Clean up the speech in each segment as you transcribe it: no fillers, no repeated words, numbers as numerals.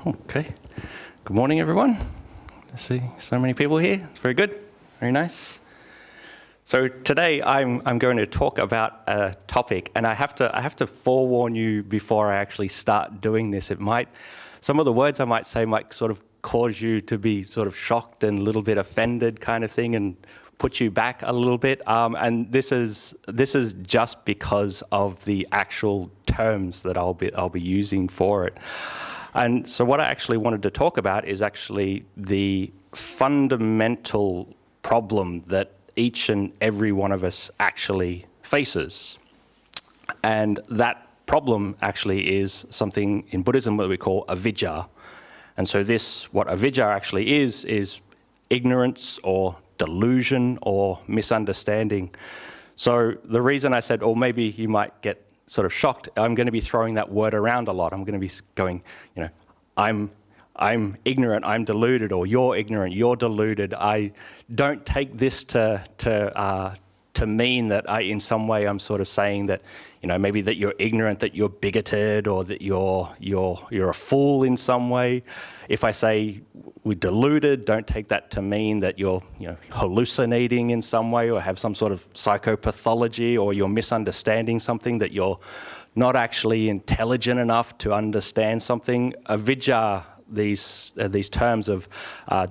Okay. Good morning, everyone. I see so many people here. It's very good. Very nice. So today I'm going to talk about a topic, and I have to forewarn you before I actually start doing this. Some of the words I might say might sort of cause you to be sort of shocked and a little bit offended, kind of thing, and put you back a little bit. And this is just because of the actual terms that I'll be using for it. And so what I actually wanted to talk about is actually the fundamental problem that each and every one of us actually faces. And that problem actually is something in Buddhism that we call avidya. And so what avidya actually is ignorance or delusion or misunderstanding. So the reason I said, or maybe you might get sort of shocked, I'm going to be throwing that word around a lot. I'm going to be going, I'm ignorant, I'm deluded, or you're ignorant, you're deluded. I don't take this to mean that in some way I'm sort of saying that, maybe that you're ignorant, that you're bigoted, or that you're a fool in some way. If I say we're deluded, don't take that to mean that you're hallucinating in some way or have some sort of psychopathology, or you're misunderstanding something, that you're not actually intelligent enough to understand something. Avidya, these terms of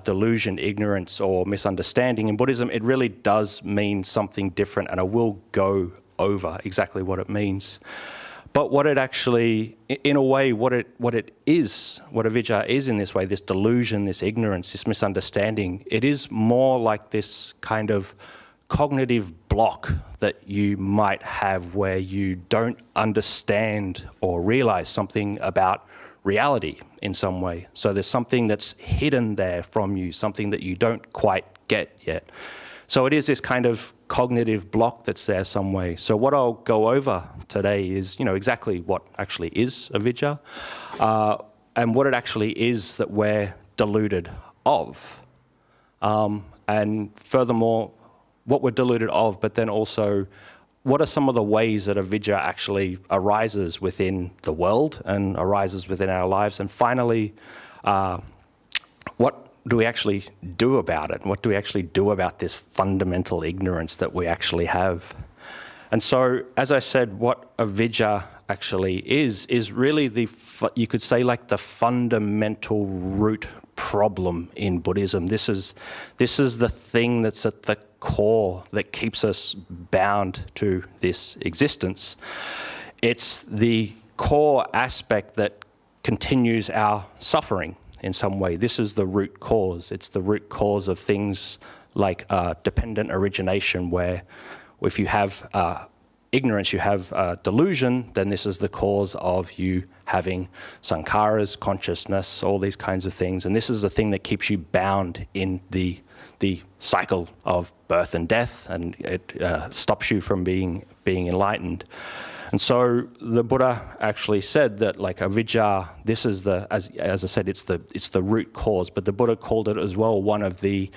delusion, ignorance, or misunderstanding in Buddhism, it really does mean something different, and I will go over exactly what it means. But what it actually, in a way, what avidya is in this way, this delusion, this ignorance, this misunderstanding, it is more like this kind of cognitive block that you might have where you don't understand or realize something about reality in some way. So there's something that's hidden there from you, something that you don't quite get yet. So it is this kind of cognitive block that's there some way. So what I'll go over today is, exactly what actually is avidya, and what it actually is that we're deluded of. And furthermore, what we're deluded of, but then also what are some of the ways that avidya actually arises within the world and arises within our lives? And finally, what do we actually do about it? What do we actually do about this fundamental ignorance that we actually have? And so, as I said, what avidya actually is really you could say like the fundamental root problem in Buddhism. This is the thing that's at the core that keeps us bound to this existence. It's the core aspect that continues our suffering in some way. This is the root cause. It's the root cause of things like dependent origination, where if you have ignorance, you have delusion, then this is the cause of you having sankharas, consciousness, all these kinds of things. And this is the thing that keeps you bound in the cycle of birth and death, and it stops you from being enlightened. And so the Buddha actually said that, like, avidya, this is as I said, it's the root cause. But the Buddha called it as well one of the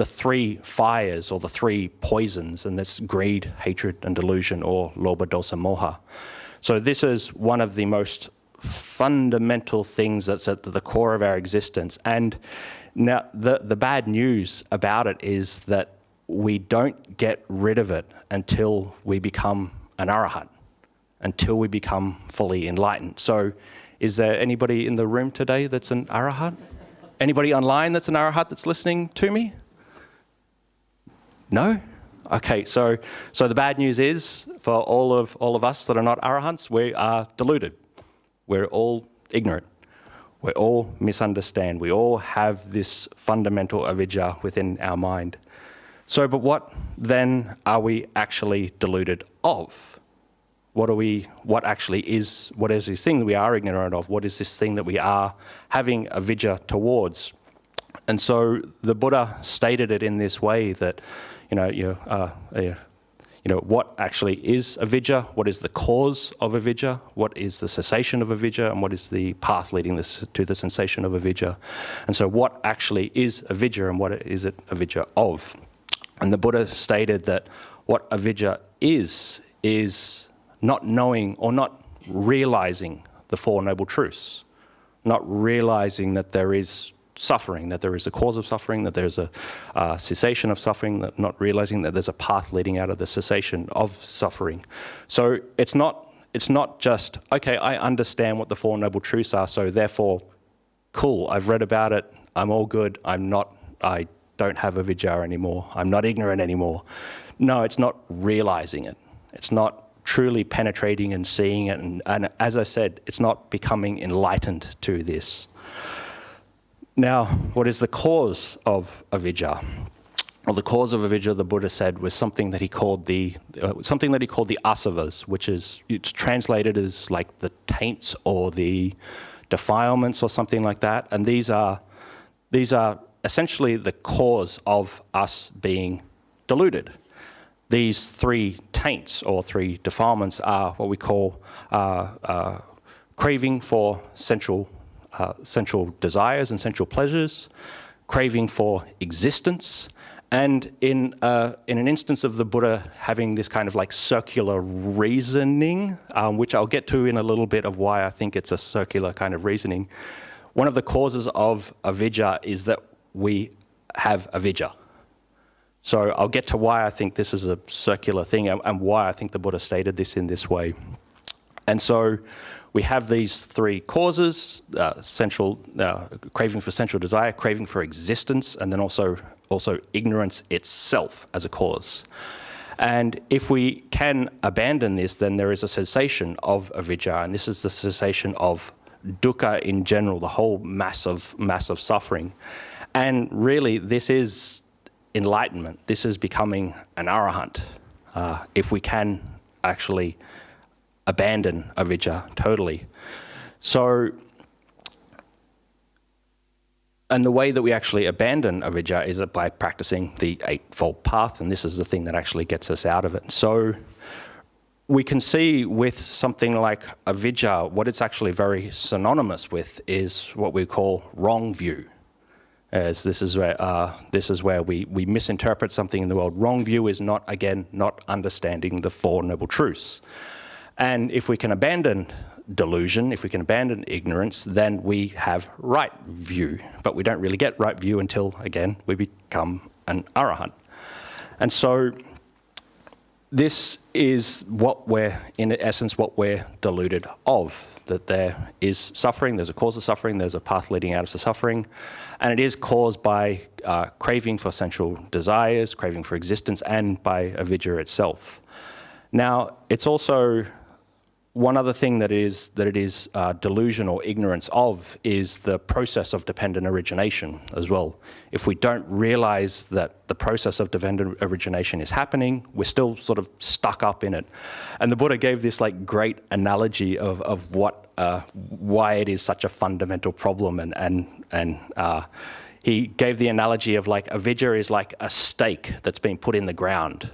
three fires, or the three poisons, and that's greed, hatred, and delusion, or lobha, dosa, moha. So this is one of the most fundamental things that's at the core of our existence. And now the bad news about it is that we don't get rid of it until we become an arahant, until we become fully enlightened. So is there anybody in the room today that's an arahant? Anybody online that's an arahant that's listening to me? No? Okay, so the bad news is, for all of us that are not arahants, we are deluded. We're all ignorant. We all misunderstand. We all have this fundamental avidya within our mind. So, but what then are we actually deluded of? What is this thing that we are ignorant of? What is this thing that we are having avidya towards? And so the Buddha stated it in this way that, what actually is avidya, what is the cause of avidya, what is the cessation of avidya, and what is the path leading to the cessation of avidya. And so what actually is avidya, and what is it avidya of? And the Buddha stated that what avidya is not knowing or not realizing the Four Noble Truths. not realizing that there is suffering, that there is a cause of suffering, that there's a cessation of suffering, that not realizing that there's a path leading out of the cessation of suffering. So it's not just, okay, I understand what the Four Noble Truths are, so therefore, cool, I've read about it, I'm all good, I don't have a vihara anymore, I'm not ignorant anymore. No, it's not realizing it. It's not truly penetrating and seeing it, and as I said, it's not becoming enlightened to this. Now, what is the cause of avidya? Well, the cause of avidya, the Buddha said, was something that he called the asavas, which is, it's translated as like the taints or the defilements or something like that. And these are essentially the cause of us being deluded. These three taints or three defilements are what we call craving for sensual desires and sensual pleasures, craving for existence, and in an instance of the Buddha having this kind of like circular reasoning, which I'll get to in a little bit of why I think it's a circular kind of reasoning, one of the causes of avidya is that we have avidya. So I'll get to why I think this is a circular thing and why I think the Buddha stated this in this way. And so we have these three causes, craving for sensual desire, craving for existence, and then also ignorance itself as a cause. And if we can abandon this, then there is a cessation of avidya, and this is the cessation of dukkha in general, the whole mass of suffering. And really, this is enlightenment. This is becoming an arahant, if we can actually abandon avidya totally. So, and the way that we actually abandon avidya is by practicing the Eightfold Path, and this is the thing that actually gets us out of it. So we can see with something like avidya, what it's actually very synonymous with is what we call wrong view. As this is where we misinterpret something in the world. Wrong view is not understanding the Four Noble Truths. And if we can abandon delusion, if we can abandon ignorance, then we have right view. But we don't really get right view until, again, we become an arahant. And so this is in essence, what we're deluded of, that there is suffering, there's a cause of suffering, there's a path leading out of the suffering, and it is caused by craving for sensual desires, craving for existence, and by avidya itself. Now, it's also one other thing that it is delusion or ignorance of is the process of dependent origination as well. If we don't realize that the process of dependent origination is happening, we're still sort of stuck up in it. And the Buddha gave this like great analogy of why it is such a fundamental problem, and he gave the analogy of like avidya is like a stake that's been put in the ground,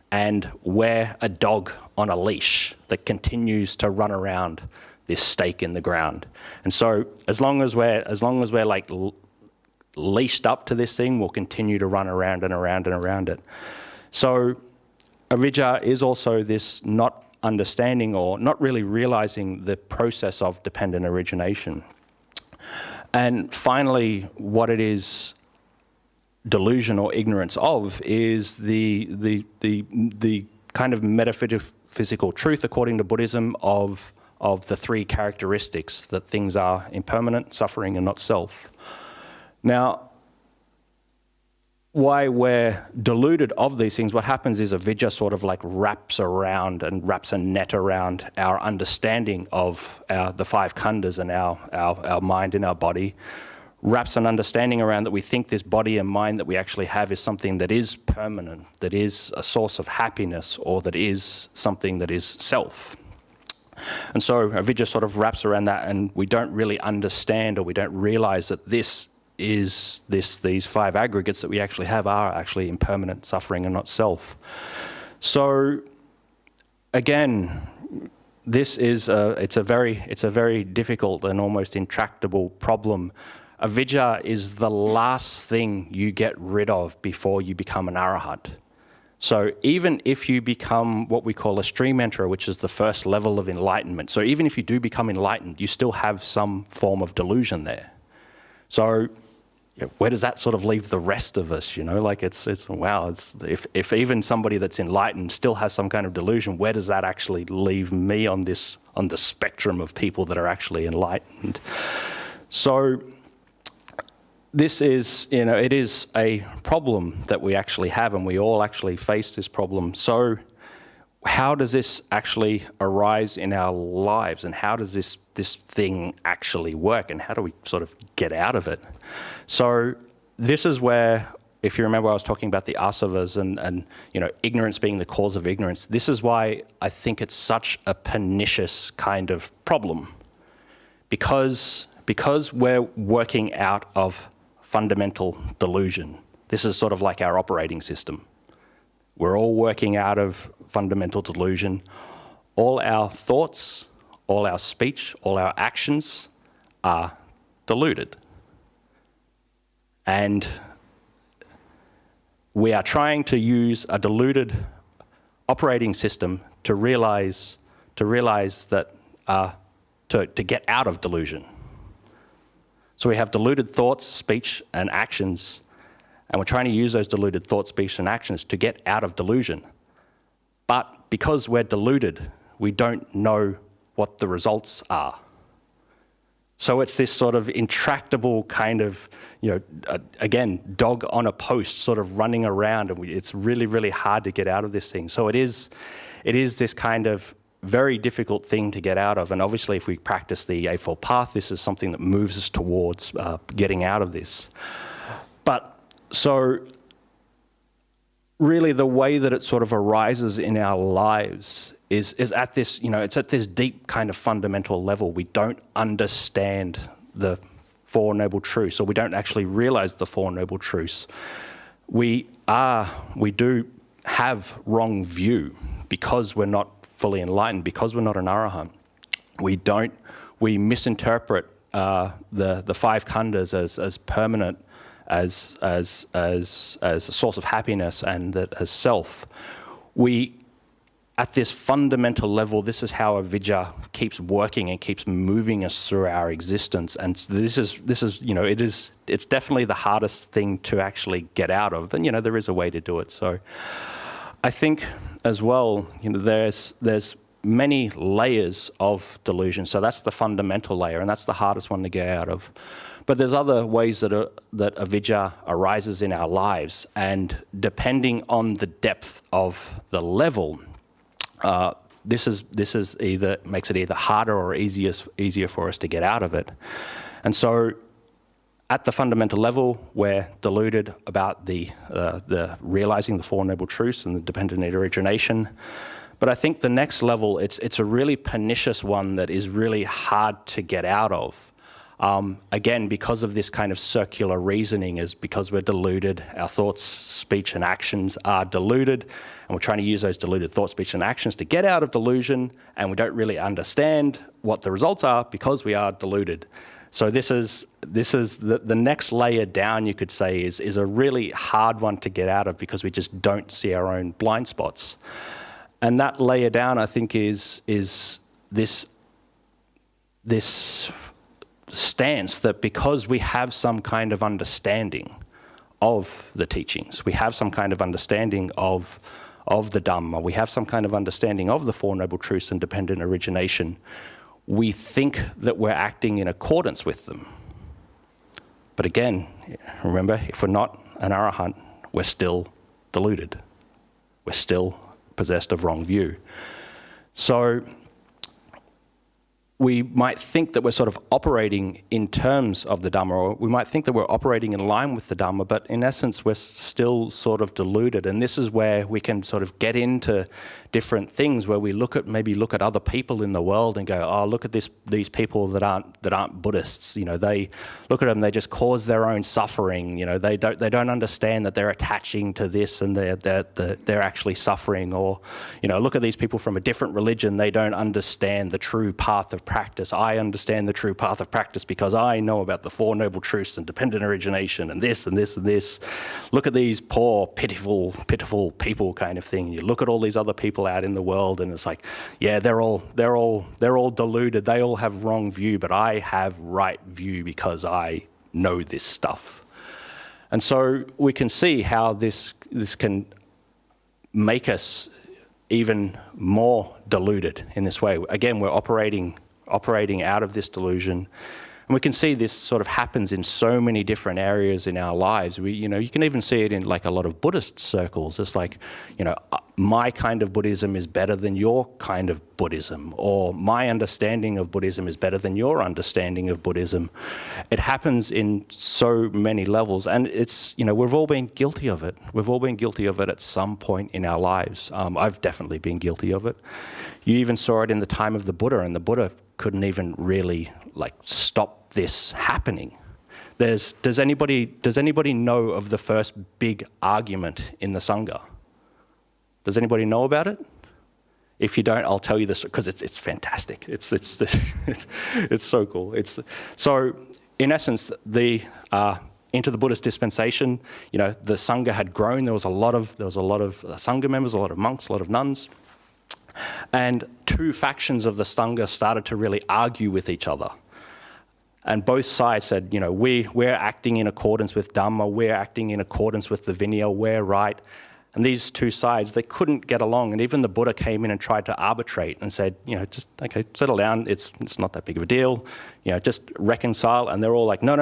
and we're a dog on a leash that continues to run around this stake in the ground. And so as long as we're like leashed up to this thing, we'll continue to run around and around and around it. So avidya is also this not understanding or not really realizing the process of dependent origination. And finally, what it is delusion or ignorance of is the kind of metaphysical truth, according to Buddhism, of the three characteristics that things are impermanent, suffering, and not self. Now, why we're deluded of these things, what happens is avidya sort of like wraps a net around our understanding of the five khandhas and our mind and our body, wraps an understanding around that we think this body and mind that we actually have is something that is permanent, that is a source of happiness, or that is something that is self. And so avidya sort of wraps around that, and we don't really understand or we don't realize that these five aggregates that we actually have are actually impermanent, suffering, and not self. So again, it's a very difficult and almost intractable problem. Avidya is the last thing you get rid of before you become an arahant. So even if you become what we call a stream enterer, which is the first level of enlightenment, so even if you do become enlightened, you still have some form of delusion there. So where does that sort of leave the rest of us? Like it's wow. If even somebody that's enlightened still has some kind of delusion, where does that actually leave me on the spectrum of people that are actually enlightened? So this is, it is a problem that we actually have, and we all actually face this problem. So how does this actually arise in our lives, and how does this thing actually work, and how do we sort of get out of it? So this is where, if you remember, I was talking about the asavas and ignorance being the cause of ignorance. This is why I think it's such a pernicious kind of problem, because we're working out of fundamental delusion. This is sort of like our operating system. We're all working out of fundamental delusion. All our thoughts, all our speech, all our actions are deluded. And we are trying to use a deluded operating system to realize that, to get out of delusion. So we have deluded thoughts, speech, and actions, and we're trying to use those deluded thoughts, speech, and actions to get out of delusion. But because we're deluded, we don't know what the results are. So it's this sort of intractable kind of, again, dog on a post sort of running around, and it's really, really hard to get out of this thing. So it is this kind of very difficult thing to get out of. And obviously, if we practice the Eightfold Path, this is something that moves us towards getting out of this. But so really the way that it sort of arises in our lives is at this, it's at this deep kind of fundamental level. We don't understand the Four Noble Truths, or we don't actually realize the Four Noble Truths. We do have wrong view because we're not fully enlightened, because we're not an arahant. We misinterpret the five khandhas as permanent, as a source of happiness, and that as self. At this fundamental level, this is how avidya keeps working and keeps moving us through our existence. And this is it's definitely the hardest thing to actually get out of. And there is a way to do it. So I think as well, there's many layers of delusion. So that's the fundamental layer, and that's the hardest one to get out of. But there's other ways that avidya arises in our lives, and depending on the depth of the level, this makes it either harder or easier for us to get out of it. And so at the fundamental level, we're deluded about the realizing the Four Noble Truths and the dependent origination. But I think the next level, it's a really pernicious one that is really hard to get out of. Again, because of this kind of circular reasoning, is because we're deluded, our thoughts, speech, and actions are deluded, and we're trying to use those deluded thoughts, speech, and actions to get out of delusion, and we don't really understand what the results are because we are deluded. So this is the next layer down, you could say, is a really hard one to get out of because we just don't see our own blind spots. And that layer down, I think, is this stance that because we have some kind of understanding of the teachings, we have some kind of understanding of the Dhamma, we have some kind of understanding of the Four Noble Truths and dependent origination, we think that we're acting in accordance with them. But again, remember, if we're not an arahant, we're still deluded. We're still possessed of wrong view. So we might think that we're sort of operating in terms of the Dhamma, or we might think that we're operating in line with the Dhamma, but in essence, we're still sort of deluded. And this is where we can sort of get into different things where we look at other people in the world and go, oh, look at these people that aren't Buddhists. They look at them, they just cause their own suffering. They don't understand that they're attaching to this and they're actually suffering. Or, look at these people from a different religion, they don't understand the true path of practice. I understand the true path of practice because I know about the Four Noble Truths and dependent origination and this and this and this. Look at these poor, pitiful people kind of thing. You look at all these other people out in the world and it's like, yeah, they're all deluded. They all have wrong view, but I have right view because I know this stuff. And so we can see how this can make us even more deluded in this way. Again, we're operating out of this delusion. And we can see this sort of happens in so many different areas in our lives. You can even see it in like a lot of Buddhist circles. It's like, my kind of Buddhism is better than your kind of Buddhism, or my understanding of Buddhism is better than your understanding of Buddhism. It happens in so many levels, and it's, we've all been guilty of it. We've all been guilty of it at some point in our lives. I've definitely been guilty of it. You even saw it in the time of the Buddha, and the Buddha couldn't even really stop this happening. Does anybody know of the first big argument in the Sangha? Does anybody know about it? If you don't, I'll tell you this because it's fantastic. It's so cool. So in essence, into the Buddhist dispensation, the Sangha had grown. There was a lot of Sangha members, a lot of monks, a lot of nuns, and two factions of the Sangha started to really argue with each other. And both sides said, we're acting in accordance with Dhamma, we're acting in accordance with the Vinaya, we're right. And these two sides, they couldn't get along. And even the Buddha came in and tried to arbitrate and said, just, okay, settle down. It's not that big of a deal. Just reconcile. And they're all like, no.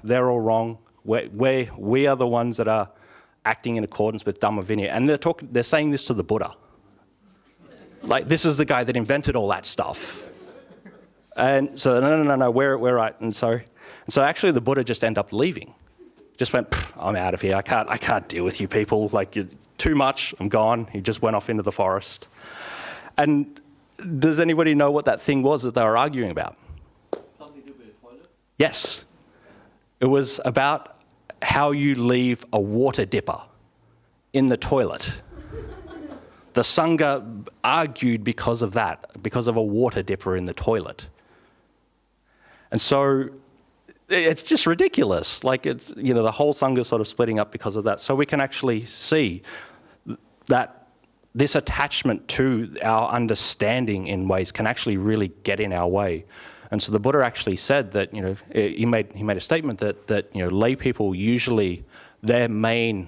They're all wrong. We are the ones that are acting in accordance with Dhamma Vinaya. And they're saying this to the Buddha. Like, this is the guy that invented all that stuff. And so, no, we're right. And so actually the Buddha just ended up leaving. Just went, I'm out of here. I can't deal with you people. Like, you're too much. I'm gone. He just went off into the forest. And does anybody know what that thing was that they were arguing about? Something to do with the toilet? Yes. It was about how you leave a water dipper in the toilet. The Sangha argued because of that, because of a water dipper in the toilet. And so it's just ridiculous. Like, it's, the whole Sangha is sort of splitting up because of that. So we can actually see that this attachment to our understanding in ways can actually really get in our way. And so the Buddha actually said that, he made a statement that lay people usually their main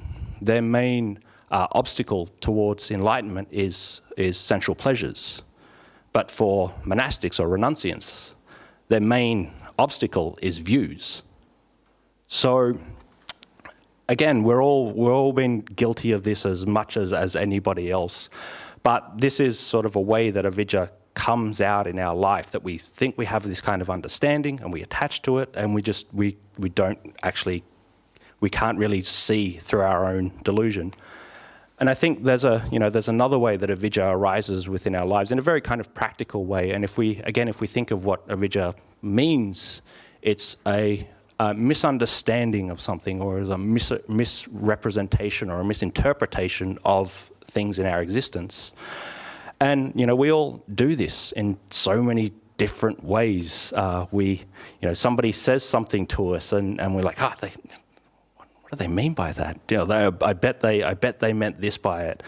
obstacle towards enlightenment is sensual pleasures. But for monastics or renunciants, their main obstacle is views. So again, we're all been guilty of this as much as anybody else. But this is sort of a way that avijja comes out in our life, that we think we have this kind of understanding and we attach to it, and we can't really see through our own delusion. And I think there's another way that avijja arises within our lives in a very kind of practical way. And if we think of what avijja means, it's a misunderstanding of something, or is a misrepresentation or a misinterpretation of things in our existence. And we all do this in so many different ways. Somebody says something to us, and we're like, what do they mean by that? I bet they meant this by it.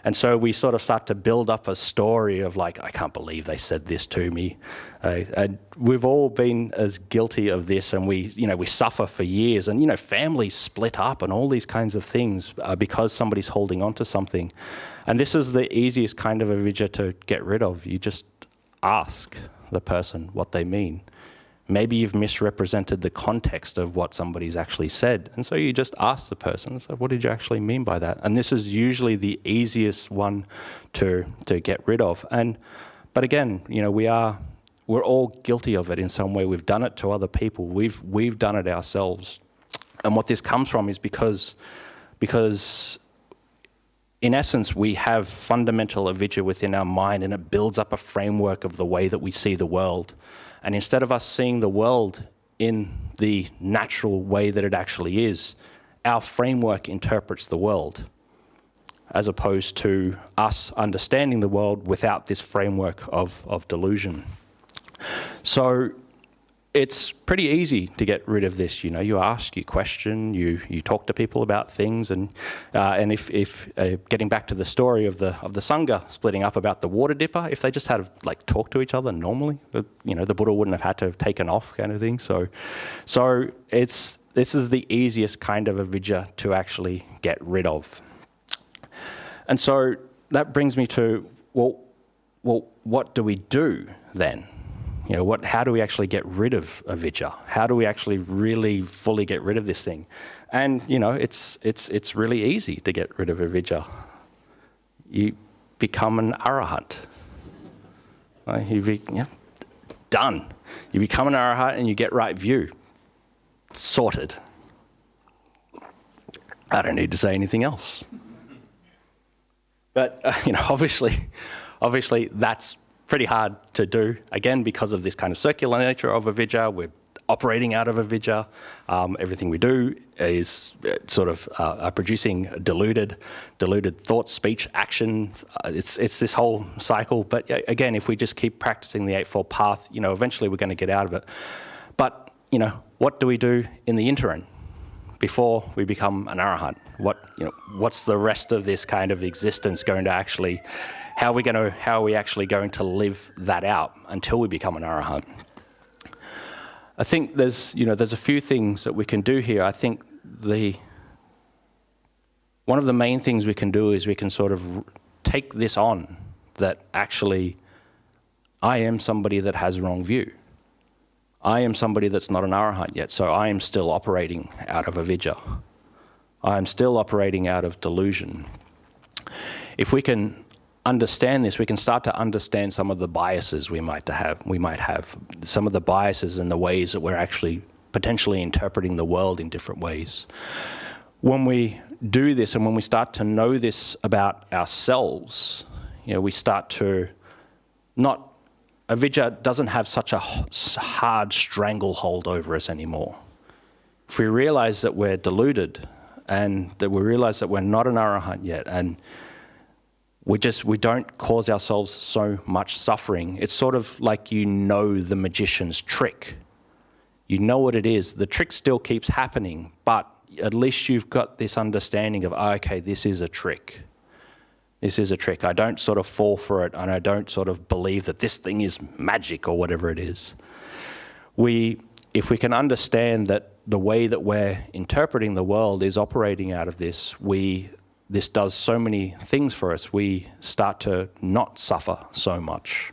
And so we sort of start to build up a story of like, I can't believe they said this to me. And we've all been as guilty of this, and we suffer for years, and families split up and all these kinds of things because somebody's holding on to something. And this is the easiest kind of avijja to get rid of. You just ask the person what they mean. Maybe you've misrepresented the context of what somebody's actually said. And so you just ask the person, so what did you actually mean by that? And this is usually the easiest one to get rid of. But again, we're all guilty of it in some way. We've done it to other people. We've done it ourselves. And what this comes from is because in essence, we have fundamental avijja within our mind, and it builds up a framework of the way that we see the world. And instead of us seeing the world in the natural way that it actually is, our framework interprets the world, as opposed to us understanding the world without this framework of delusion. So it's pretty easy to get rid of this. You know, you ask, you question, you talk to people about things, and if getting back to the story of the sangha splitting up about the water dipper, if they just had like talked to each other normally, you know, the Buddha wouldn't have had to have taken off, kind of thing. So this is the easiest kind of avidya to actually get rid of. And so that brings me to well, what do we do then? You know, how do we actually get rid of avidya? How do we actually really fully get rid of this thing? And you know, it's really easy to get rid of avidya. You become an arahant. Done. You become an arahant and you get right view. Sorted. I don't need to say anything else. But you know, obviously that's pretty hard to do, again, because of this kind of circular nature of avidya. We're operating out of avidya. Everything we do is sort of producing deluded thought, speech, action. It's this whole cycle. But again, if we just keep practicing the Eightfold Path, you know, eventually we're going to get out of it. But, you know, what do we do in the interim before we become an arahant? What's the rest of this kind of existence going to actually... How are we actually going to live that out until we become an arahant? I think there's a few things that we can do here. I think one of the main things we can do is we can sort of take this on, that actually I am somebody that has wrong view. I am somebody that's not an arahant yet, so I am still operating out of avidya. I am still operating out of delusion. If we can understand this, we can start to understand some of the biases we might have, some of the biases and the ways that we're actually potentially interpreting the world in different ways. When we do this and when we start to know this about ourselves, you know, we start to avidya doesn't have such a hard stranglehold over us anymore. If we realize that we're deluded and that we realize that we're not an arahant yet, and we don't cause ourselves so much suffering. It's sort of like you know the magician's trick. You know what it is. The trick still keeps happening, but at least you've got this understanding of, okay, this is a trick. This is a trick. I don't sort of fall for it, and I don't sort of believe that this thing is magic or whatever it is. If we can understand that the way that we're interpreting the world is operating out of this, this does so many things for us. We start to not suffer so much.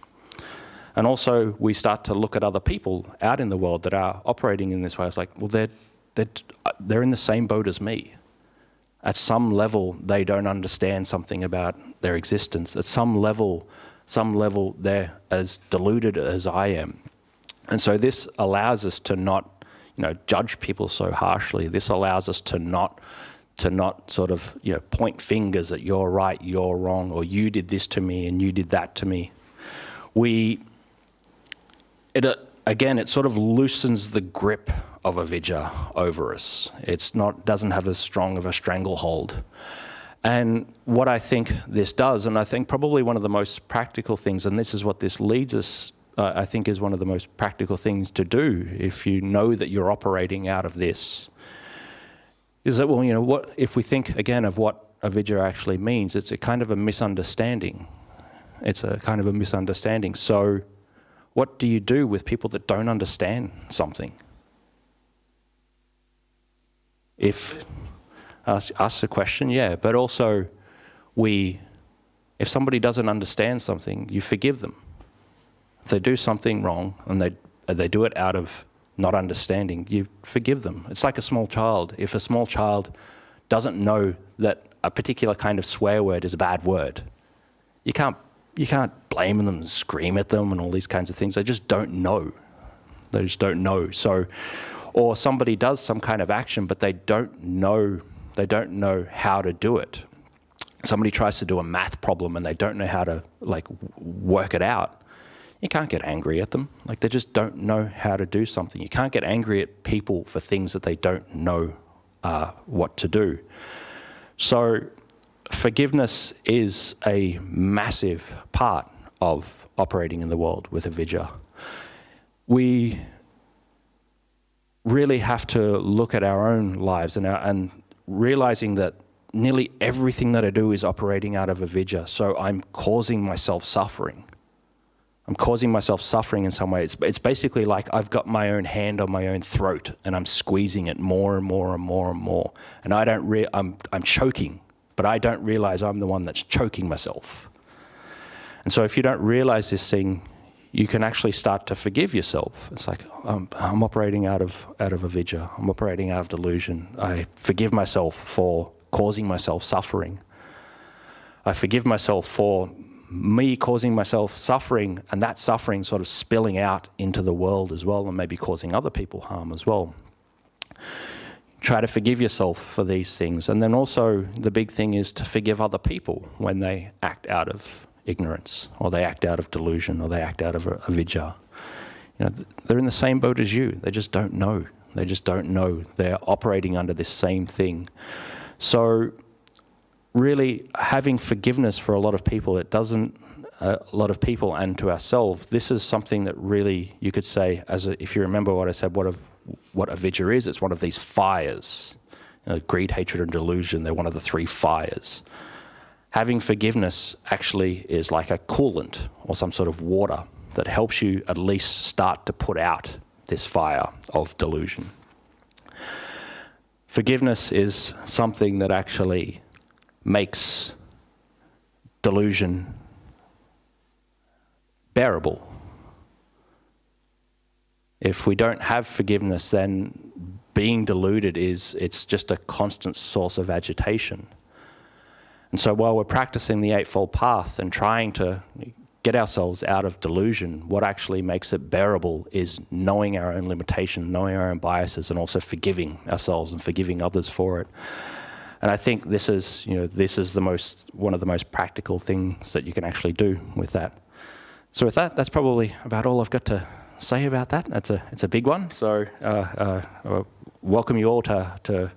And also, we start to look at other people out in the world that are operating in this way. It's like, well, they're in the same boat as me. At some level, they don't understand something about their existence. At some level, they're as deluded as I am. And so this allows us to not, you know, judge people so harshly. This allows us to not sort of, you know, point fingers at you're right, you're wrong, or you did this to me and you did that to me. It sort of loosens the grip of avidya over us. Doesn't have as strong of a stranglehold. And what I think this does, and I think probably one of the most practical things, and this is what this leads us, I think is one of the most practical things to do if you know that you're operating out of this, is that, well, you know, what if we think again of what avidya actually means? It's a kind of a misunderstanding. It's a kind of a misunderstanding. So what do you do with people that don't understand something? If ask the question, yeah, but also if somebody doesn't understand something, you forgive them. If they do something wrong and they do it out of not understanding, you forgive them. It's like a small child. If a small child doesn't know that a particular kind of swear word is a bad word, you can't blame them and scream at them and all these kinds of things. They just don't know. They just don't know. So, or somebody does some kind of action, but they don't know how to do it. Somebody tries to do a math problem and they don't know how to work it out. You can't get angry at them. They just don't know how to do something. You can't get angry at people for things that they don't know what to do. So forgiveness is a massive part of operating in the world with avidya. we really have to look at our own lives and realizing that nearly everything that I do is operating out of avidya. So I'm causing myself suffering. I'm causing myself suffering in some way. It's basically like I've got my own hand on my own throat and I'm squeezing it more and more and more and more. And I'm choking, but I don't realize I'm the one that's choking myself. And so if you don't realize this thing, you can actually start to forgive yourself. It's like, I'm operating out of avidya. I'm operating out of delusion. I forgive myself for causing myself suffering. I forgive myself for me causing myself suffering, and that suffering sort of spilling out into the world as well, and maybe causing other people harm as well. Try to forgive yourself for these things. And then also the big thing is to forgive other people when they act out of ignorance, or they act out of delusion, or they act out of avidya. You know, they're in the same boat as you. They just don't know. They just don't know. They're operating under this same thing. So really having forgiveness for a lot of people, a lot of people and to ourselves, this is something that really you could say, if you remember what I said, what avidya is, it's one of these fires. You know, greed, hatred, and delusion, they're one of the three fires. Having forgiveness actually is like a coolant or some sort of water that helps you at least start to put out this fire of delusion. Forgiveness is something that actually makes delusion bearable. If we don't have forgiveness, then being deluded it's just a constant source of agitation. And so while we're practicing the Eightfold Path and trying to get ourselves out of delusion, what actually makes it bearable is knowing our own limitation, knowing our own biases, and also forgiving ourselves and forgiving others for it. And I think this is one of the most practical things that you can actually do with that. So with that, that's probably about all I've got to say about that. It's a big one. So welcome you all to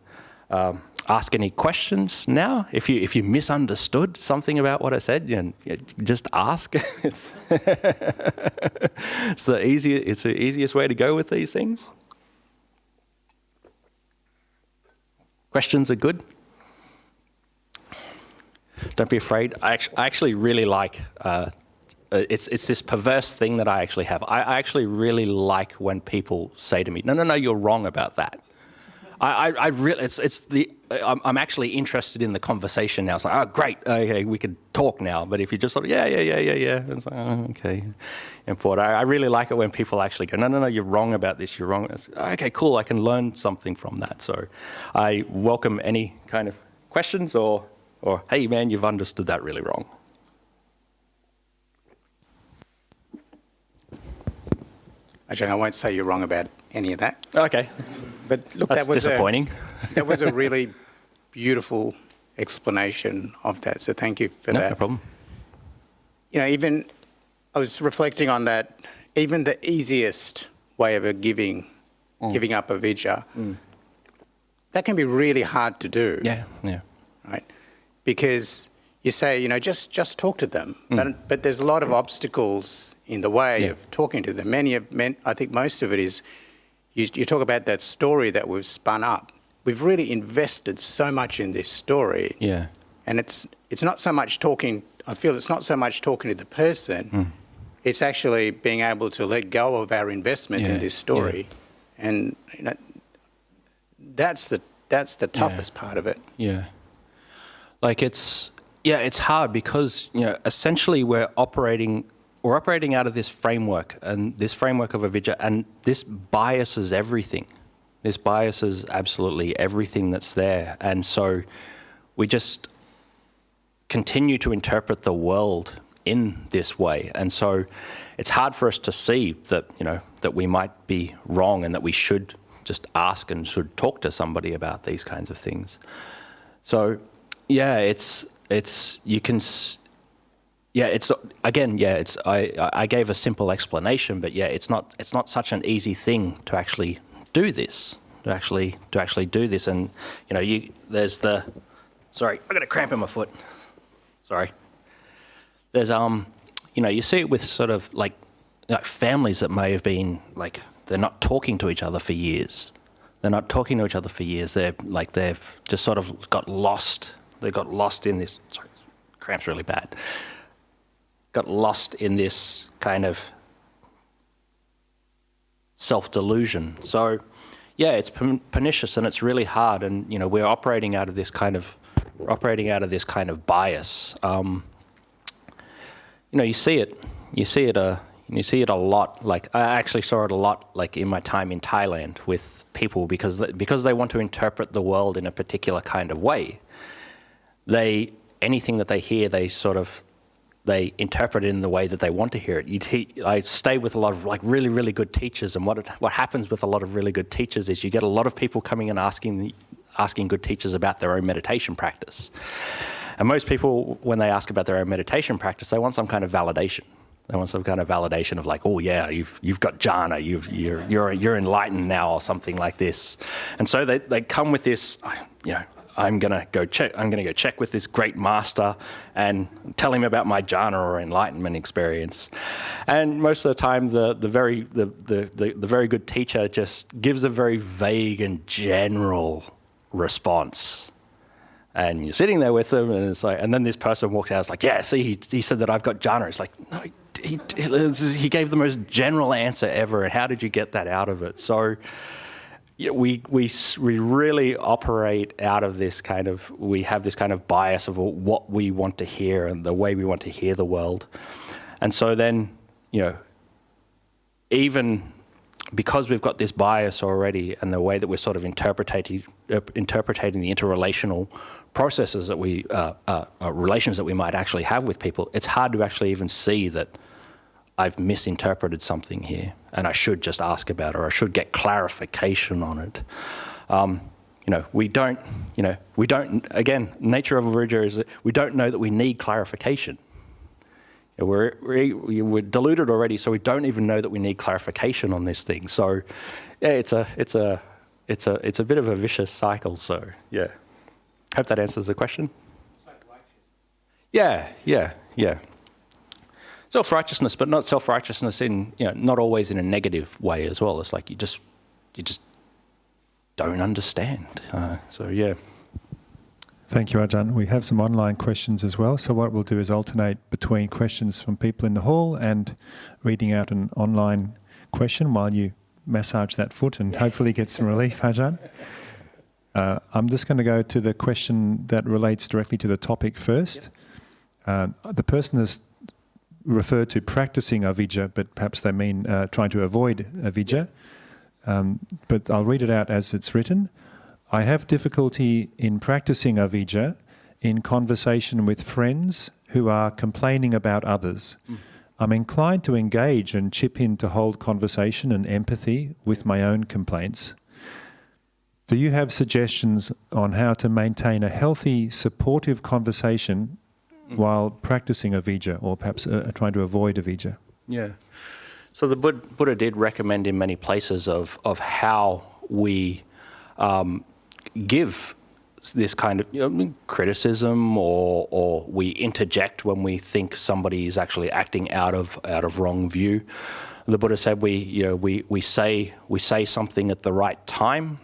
ask any questions now. If you misunderstood something about what I said, just ask. It's the easiest way to go with these things. Questions are good. Don't be afraid. I actually really like. It's this perverse thing that I actually have. I actually really like when people say to me, "No, you're wrong about that." I'm actually interested in the conversation now. It's like, oh, great, okay, we could talk now. But if you just sort of, yeah, it's like, oh, okay, important. I really like it when people actually go, no, you're wrong about this, you're wrong. It's, okay, cool, I can learn something from that. So I welcome any kind of questions or hey, man, you've understood that really wrong. Ajahn, I won't say you're wrong about any of that. Okay. But look, that's disappointing. That was a really beautiful explanation of that. So thank you for that. No problem. Even I was reflecting on that. Even the easiest way of giving up avidya, that can be really hard to do. Yeah. Right, because you say, just talk to them, but there's a lot of obstacles in the way of talking to them. I think most of it is. You talk about that story that we've spun up. We've really invested so much in this story. Yeah. And it's not so much talking, I feel it's not so much talking to the person, it's actually being able to let go of our investment in this story. Yeah. And that's the toughest part of it. Yeah. Like it's hard because, essentially we're operating out of this framework, and this framework of avidya, and this biases everything. This biases absolutely everything that's there. And so we just continue to interpret the world in this way. And so it's hard for us to see that, that we might be wrong and that we should just ask and should talk to somebody about these kinds of things. So, I gave a simple explanation, but it's not such an easy thing to actually do this, to actually do this. And there's the, sorry, I got a cramp in my foot. Sorry. There's you see it with sort of like like families that may have been like, they're not talking to each other for years. They're not talking to each other for years. They've just sort of got lost. They got lost in this, sorry, cramp's really bad. Got lost in this kind of self-delusion. So, yeah, it's pernicious and it's really hard. And, we're operating out of this kind of bias. You see it a lot. Like, I actually saw it a lot, like in my time in Thailand with people, because they want to interpret the world in a particular kind of way. Anything that they hear, they interpret it in the way that they want to hear it. I stay with a lot of like really, really good teachers, and what happens with a lot of really good teachers is you get a lot of people coming and asking good teachers about their own meditation practice. And most people, when they ask about their own meditation practice, they want some kind of validation. They want some kind of validation of like, oh yeah, you've got jhana, you're enlightened now, or something like this. And so they come with this, I'm gonna go check with this great master and tell him about my jhana or enlightenment experience. And most of the time, the very good teacher just gives a very vague and general response. And you're sitting there with them, and it's like, and then this person walks out. It's like, yeah, see, he said that I've got jhana. It's like, no, he gave the most general answer ever. And how did you get that out of it? So, we really operate out of this kind of, we have this kind of bias of what we want to hear and the way we want to hear the world. And so then, even because we've got this bias already and the way that we're sort of interpreting the interrelational processes that relations that we might actually have with people, it's hard to actually even see that I've misinterpreted something here and I should just ask about it, or I should get clarification on it. We don't, again, nature of Avidya is that we don't know that we need clarification. We're deluded already, so we don't even know that we need clarification on this thing. So, yeah, it's a bit of a vicious cycle. So, yeah, hope that answers the question. Yeah. Self-righteousness, but not self-righteousness in, not always in a negative way as well. It's like you just don't understand. So, yeah. Thank you, Ajahn. We have some online questions as well. So what we'll do is alternate between questions from people in the hall and reading out an online question while you massage that foot and hopefully get some relief, Ajahn. I'm just going to go to the question that relates directly to the topic first. The person has referred to practicing avidya, but perhaps they mean trying to avoid avidya. But I'll read it out as it's written. I have difficulty in practicing avidya in conversation with friends who are complaining about others. I'm inclined to engage and chip in to hold conversation and empathy with my own complaints. Do you have suggestions on how to maintain a healthy, supportive conversation while practicing avidya, or perhaps trying to avoid avidya? Yeah. So the Buddha did recommend in many places of how we give this kind of criticism, or we interject when we think somebody is actually acting out of wrong view. The Buddha said we say something at the right time.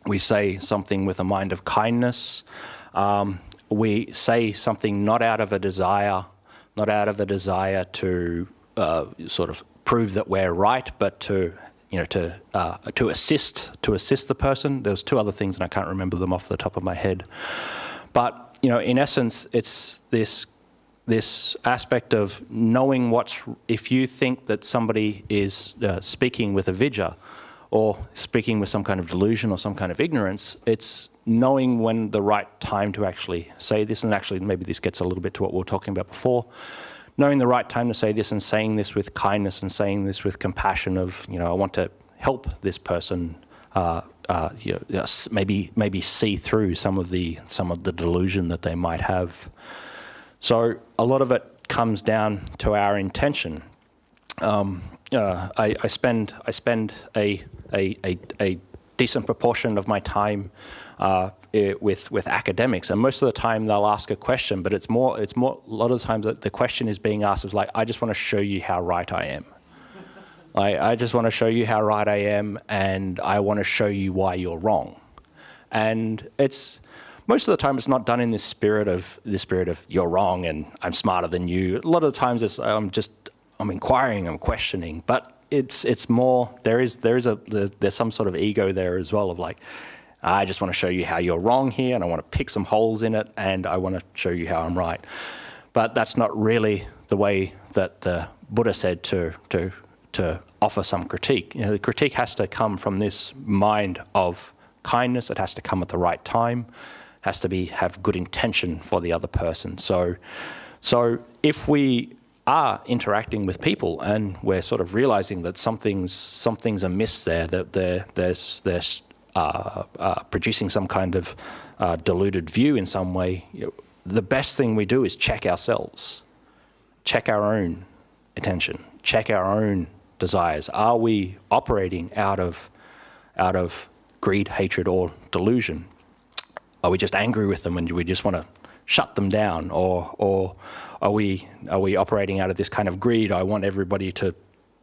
We say something with a mind of kindness. We say something not out of a desire to sort of prove that we're right, but to assist the person. There's two other things, and I can't remember them off the top of my head. But in essence, it's this aspect of knowing if you think that somebody is speaking with avidya, or speaking with some kind of delusion or some kind of ignorance, it's knowing when the right time to actually say this. And actually, maybe this gets a little bit to what we were talking about before. Knowing the right time to say this, and saying this with kindness, and saying this with compassion of, I want to help this person, maybe see through some of the delusion that they might have. So a lot of it comes down to our intention. I spend a decent proportion of my time with academics, and most of the time they'll ask a question, but it's more a lot of the times that the question is being asked is like, I just want to show you how right I am. I just want to show you how right I am, and I want to show you why you're wrong. And it's most of the time it's not done in this spirit of you're wrong and I'm smarter than you. A lot of the times it's I'm inquiring, I'm questioning, but it's more there's some sort of ego there as well of like, I just want to show you how you're wrong here, and I want to pick some holes in it, and I want to show you how I'm right. But that's not really the way that the Buddha said to offer some critique. You know, the critique has to come from this mind of kindness. It has to come at the right time. It has to have good intention for the other person. So if we are interacting with people and we're sort of realizing that something's amiss there, that there's producing some kind of deluded view in some way, you know, the best thing we do is check ourselves, check our own attention, check our own desires. Are we operating out of greed, hatred, or delusion? Are we just angry with them and we just want to shut them down, or are we operating out of this kind of greed? I want everybody to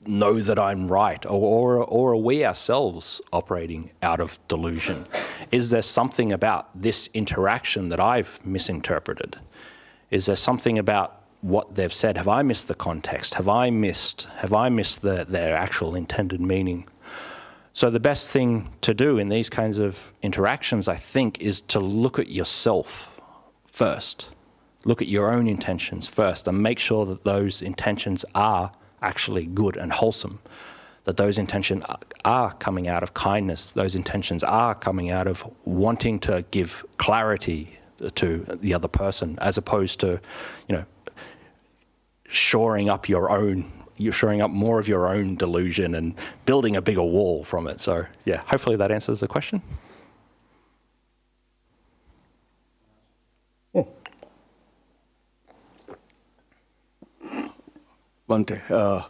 know that I'm right, or are we ourselves operating out of delusion? Is there something about this interaction that I've misinterpreted? Is there something about what they've said? Have I missed the context? Have I missed their actual intended meaning? So the best thing to do in these kinds of interactions, I think, is to look at yourself first. Look at your own intentions first and make sure that those intentions are actually good and wholesome, that those intentions are coming out of kindness, those intentions are coming out of wanting to give clarity to the other person, as opposed to, you know, shoring up more of your own delusion and building a bigger wall from it. So yeah, hopefully that answers the question. Bhante,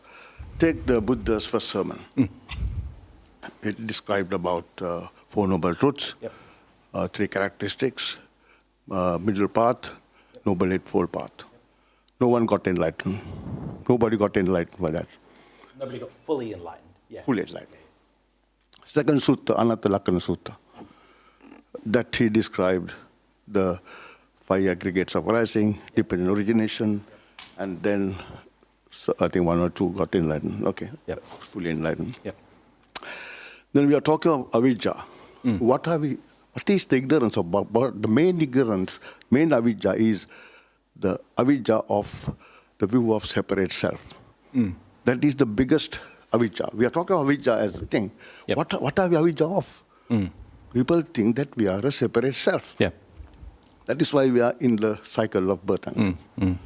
take the Buddha's first sermon. It described about 4 noble truths, Yep. 3 characteristics, middle path, noble eightfold path. No one got enlightened. Nobody got enlightened by that. Nobody got fully enlightened. Yeah. Fully enlightened. Second sutta, Anattalakkhana Sutta, that he described the 5 aggregates of arising, dependent origination, and then so I think 1 or 2 got enlightened. Okay, Yep. fully enlightened. Yep. Then we are talking of avijja. What is the ignorance of? The main ignorance, main avijja is the avijja of the view of separate self. That is the biggest avijja. We are talking of avijja as a thing. Yep. What are we avijja of? People think that we are a separate self. Yeah. That is why we are in the cycle of birth and death.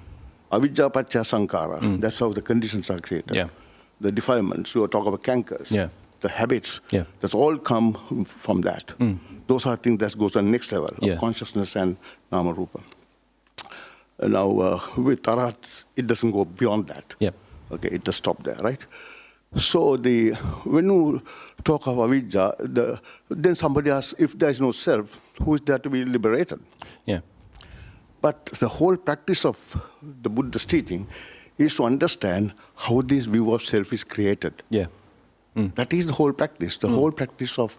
Avijja paccaya sankara. That's how the conditions are created. Yeah. The defilements, you talk about cankers, Yeah. the habits, Yeah. that's all come from that. Those are things that goes to the next level Yeah. of consciousness and nama rupa. Now, with Tarat, it doesn't go beyond that. Yep. Okay, it does stop there, right? So when you talk of avijja, then somebody asks, if there is no self, who is there to be liberated? Yeah. But the whole practice of the Buddha's teaching is to understand how this view of self is created. Yeah. That is the whole practice. The whole practice of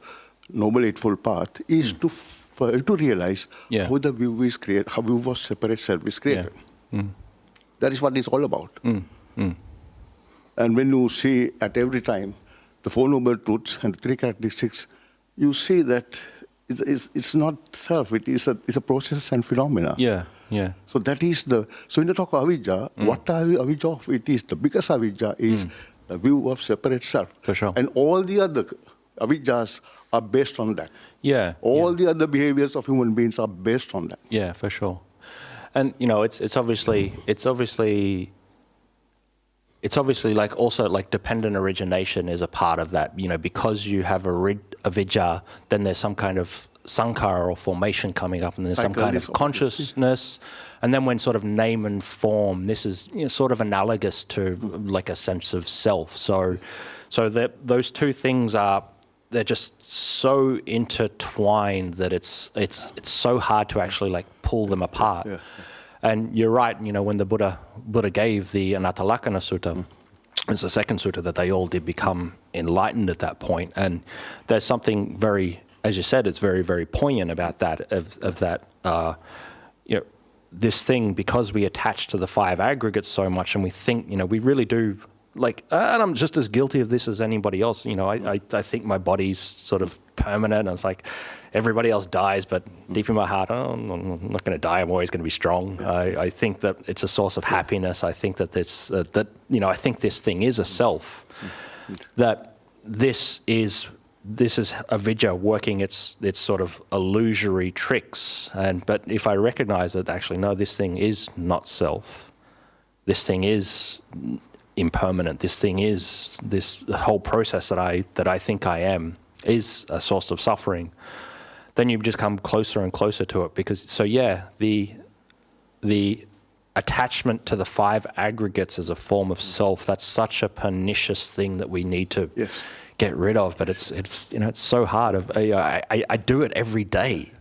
Noble Eightfold Path is to realize Yeah. how the view is created, how view of separate self is created. That is what it's all about. And when you see at every time the 4 noble truths and the 3 characteristics, you see that it's not self. It's a process and phenomena. Yeah. Yeah. So that is so when you talk of avijja, what are we avijja of? It is the biggest avijja is the view of separate self. For sure. And all the other avijjas are based on that. Yeah. All the other behaviors of human beings are based on that. Yeah, for sure. And you know, it's obviously like also like dependent origination is a part of that. You know, because you have avijja, then there's some kind of sankara or formation coming up, and there's some kind of consciousness. And then when sort of name and form, this is, you know, sort of analogous to like a sense of self. So those two things they're just so intertwined that it's so hard to actually like pull them apart. Yeah. And you're right, you know, when the Buddha gave the Anattalakkhana Sutta, It's the second sutta that they all did become enlightened at that point. And there's something very, as you said, it's very, very poignant about that, of that, this thing, because we attach to the five aggregates so much, and we think, we really do, and I'm just as guilty of this as anybody else. I think my body's sort of permanent. And it's like everybody else dies, but deep in my heart, I'm not going to die. I'm always going to be strong. I think that it's a source of happiness. I think that I think this thing is a self. That this is avidya working its sort of illusory tricks. But if I recognize that actually, no, this thing is not self. This thing is impermanent. This thing is this whole process that I think I am is a source of suffering. Then you just come closer and closer to it, because the attachment to the five aggregates as a form of self, that's such a pernicious thing that we need to get rid of. But it's so hard. I do it every day.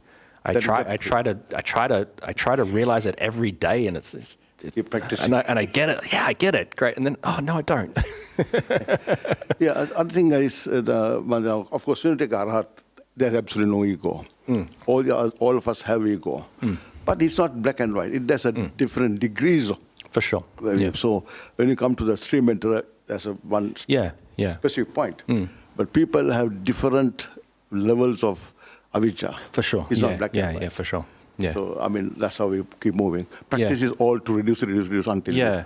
I try to realize it every day, and it's you practice and I get it. Yeah, I get it. Great. And then, oh no, I don't. Other thing is, of course, when you take Arhat, there's absolutely no ego. All of us have ego. But it's not black and white. There's a different degrees. For sure. So when you come to the stream mentor, there's one specific point. But people have different levels of avijja. For sure. It's not black and white. Yeah, for sure. Yeah. So, that's how we keep moving. Practice is all to reduce until... Yeah.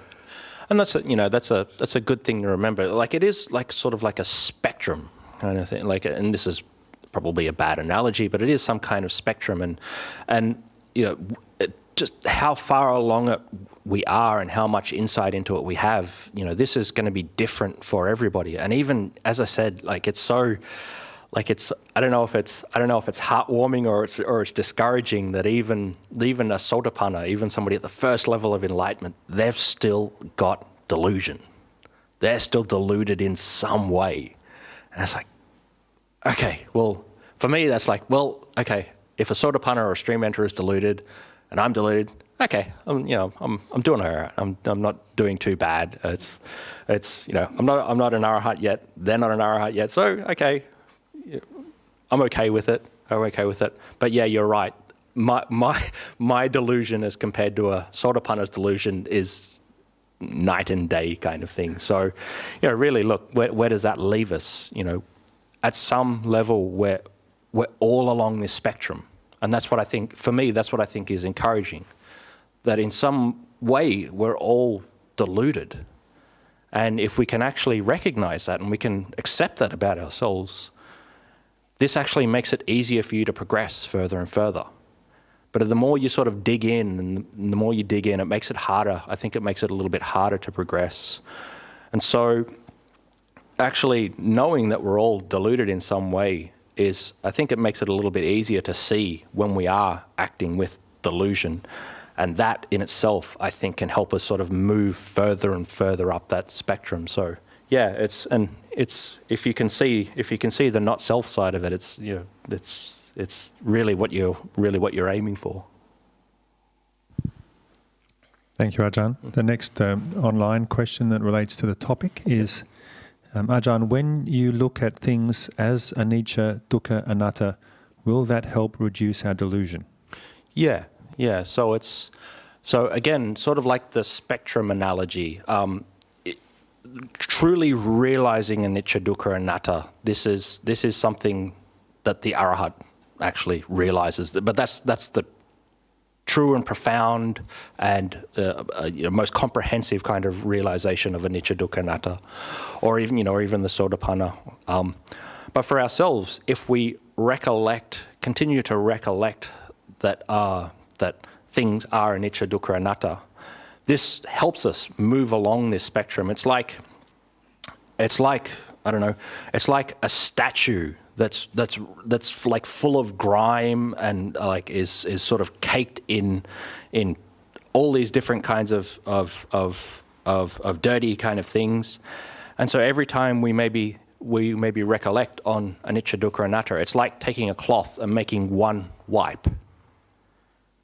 And that's a good thing to remember. It is sort of like a spectrum kind of thing. And this is probably a bad analogy, but it is some kind of spectrum. And just how far along it we are and how much insight into it we have, this is going to be different for everybody. And even, as I said, it's so... I don't know if it's heartwarming or it's discouraging that even a sotapanna, even somebody at the first level of enlightenment, they've still got delusion. They're still deluded in some way. And it's like, okay, well, for me that's okay, if a sotapanna or a stream enterer is deluded and I'm deluded, okay, I'm doing all right. I'm not doing too bad. I'm not an arahat yet. They're not an arahat yet. So okay. I'm okay with it. But yeah, you're right. My delusion as compared to a sotapanna's delusion is night and day kind of thing. So, really look, where does that leave us? At some level we're all along this spectrum. And that's what I think, for me, that's what I think is encouraging. That in some way we're all deluded. And if we can actually recognize that and we can accept that about ourselves, this actually makes it easier for you to progress further and further. But the more you sort of dig in, and the more you dig in, it makes it harder. I think it makes it a little bit harder to progress. And so actually knowing that we're all deluded in some way I think it makes it a little bit easier to see when we are acting with delusion. And that in itself, I think, can help us sort of move further and further up that spectrum. So yeah, it's if you can see the not self side of it, it's really what you're aiming for. Thank you, Ajahn. The next online question that relates to the topic is, Ajahn, when you look at things as anicca, dukkha, anatta, will that help reduce our delusion? Yeah. So again, sort of like the spectrum analogy. Truly realizing anicca, dukkha, anatta, this is something that the arahat actually realizes. But that's the true and profound and most comprehensive kind of realization of anicca, dukkha, anatta, or even the sotapanna. But for ourselves, if we continue to recollect that things are anicca, dukkha, anatta, this helps us move along this spectrum. It's like I don't know. It's like a statue that's like full of grime and is sort of caked in all these different kinds of dirty kind of things. And so every time we maybe recollect on anicca, dukkha, anatta, it's like taking a cloth and making one wipe.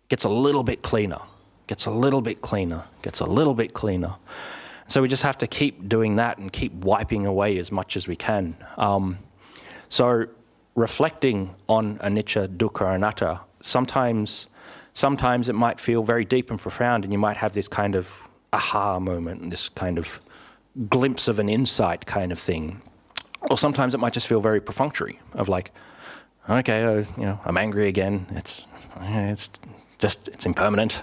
Gets a little bit cleaner, gets a little bit cleaner, gets a little bit cleaner. So we just have to keep doing that and keep wiping away as much as we can. So reflecting on anicca, dukkha, anatta, sometimes it might feel very deep and profound, and you might have this kind of aha moment and this kind of glimpse of an insight kind of thing. Or sometimes it might just feel very perfunctory, of like, okay, I'm angry again. It's impermanent.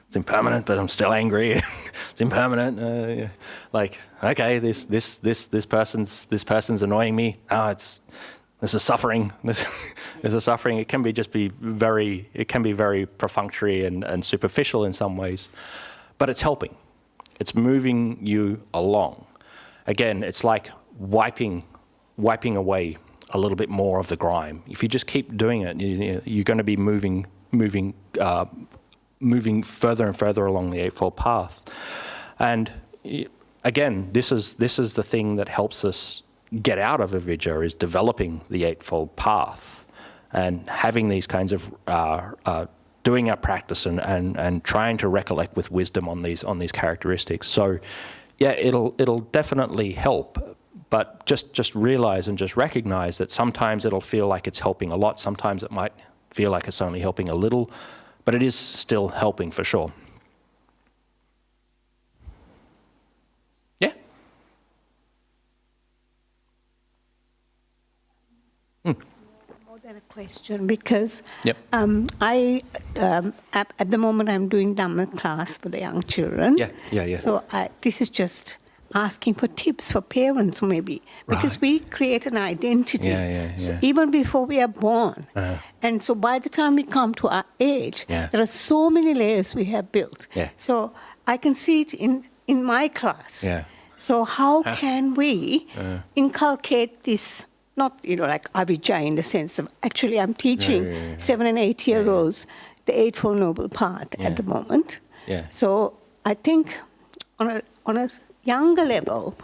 It's impermanent, but I'm still angry. It's impermanent. Like, okay, this person's annoying me. This is suffering. This is suffering. It can be very perfunctory and superficial in some ways, but it's helping. It's moving you along. Again, it's like wiping away a little bit more of the grime. If you just keep doing it, you're going to be moving further and further along the Eightfold Path. And again, this is the thing that helps us get out of avidya, is developing the Eightfold Path and having these kinds of doing our practice and trying to recollect with wisdom on these characteristics. So yeah, it'll definitely help, but just realize and just recognize that sometimes it'll feel like it's helping a lot, sometimes it might feel like it's only helping a little, but it is still helping for sure. Yeah? More than a question, because Yep. at the moment I'm doing Dhamma class for the young children. Yeah. So this is just asking for tips for parents maybe, because we create an identity Yeah. even before we are born. And so by the time we come to our age, there are so many layers we have built. Yeah. So I can see it in my class. Yeah. So how can we inculcate this, not like avijja in the sense of, actually I'm teaching 7 and 8 year olds the Eightfold Noble Path at the moment. Yeah. So I think on a younger level,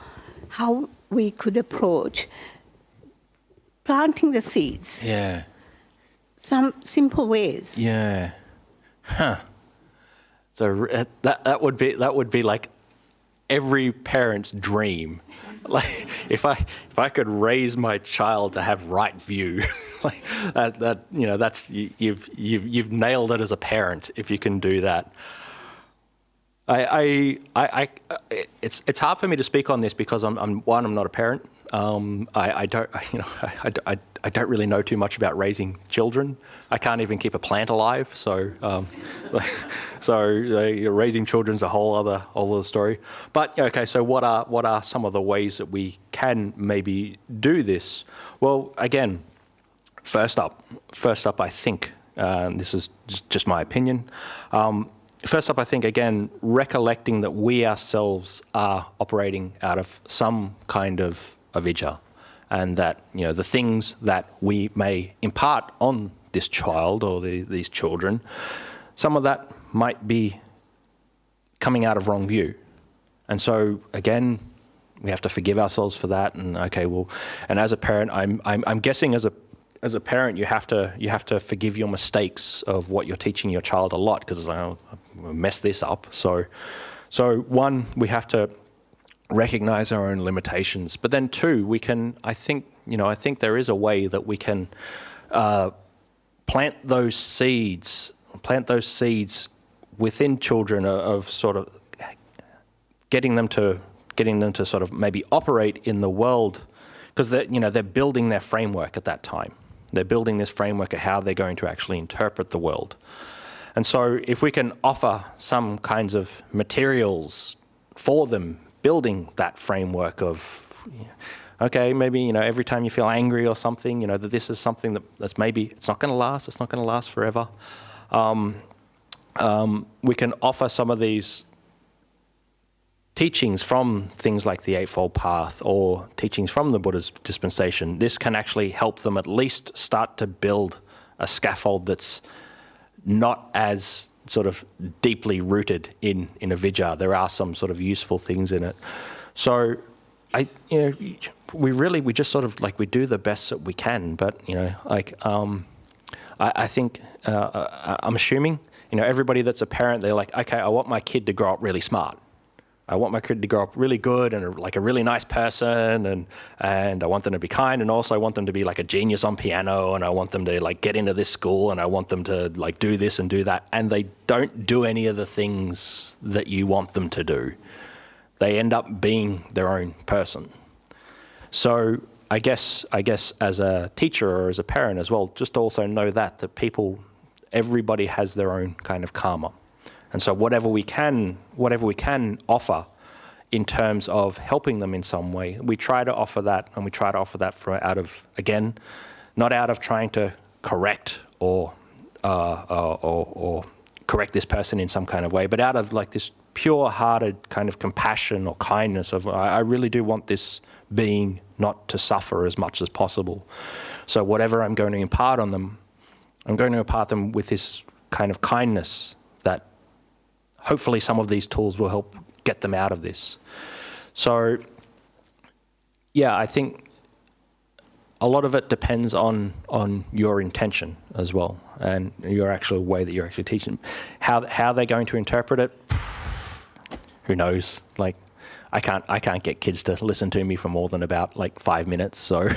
how we could approach planting the seeds. Yeah. Some simple ways. Yeah. Huh. So that would be like every parent's dream. Like if I could raise my child to have right view, like that's you've nailed it as a parent if you can do that. It's hard for me to speak on this because I'm not a parent. I don't really know too much about raising children. I can't even keep a plant alive. So raising children's a whole other story. But okay, so what are some of the ways that we can maybe do this? Well, again, first up, I think this is just my opinion. First up, I think, again, recollecting that we ourselves are operating out of some kind of avijja, and that the things that we may impart on this child or these children, some of that might be coming out of wrong view. And so, again, we have to forgive ourselves for that. And okay, well, and as a parent, I'm guessing as a parent, you have to forgive your mistakes of what you're teaching your child a lot, because it's like, oh, I messed this up. So one, we have to recognize our own limitations, but then two, we can. I think there is a way that we can plant those seeds within children of sort of getting them to sort of maybe operate in the world, because they're building their framework at that time. They're building this framework of how they're going to actually interpret the world. And so if we can offer some kinds of materials for them, building that framework of, okay, maybe, every time you feel angry or something, that this is something that's maybe, it's not going to last forever. We can offer some of these teachings from things like the Eightfold Path or teachings from the Buddha's dispensation. This can actually help them at least start to build a scaffold that's not as sort of deeply rooted in avijja. There are some sort of useful things in it. So we just sort of like, we do the best that we can, but I think I'm assuming everybody that's a parent, they're like, okay, I want my kid to grow up really smart. I want my kid to grow up really good and like a really nice person, and I want them to be kind, and also I want them to be like a genius on piano, and I want them to like get into this school, and I want them to like do this and do that, and they don't do any of the things that you want them to do. They end up being their own person. So I guess as a teacher or as a parent as well, just also know that everybody has their own kind of karma. And so whatever we can offer in terms of helping them in some way, we try to offer that, and we try to offer that not out of trying to correct or correct this person in some kind of way, but out of like this pure-hearted kind of compassion or kindness of, I really do want this being not to suffer as much as possible. So whatever I'm going to impart on them, I'm going to impart them with this kind of kindness that hopefully some of these tools will help get them out of this. So, yeah, I think a lot of it depends on your intention as well, and your actual way that you're actually teaching. How they're going to interpret it, who knows? Like, I can't get kids to listen to me for more than about like 5 minutes. So,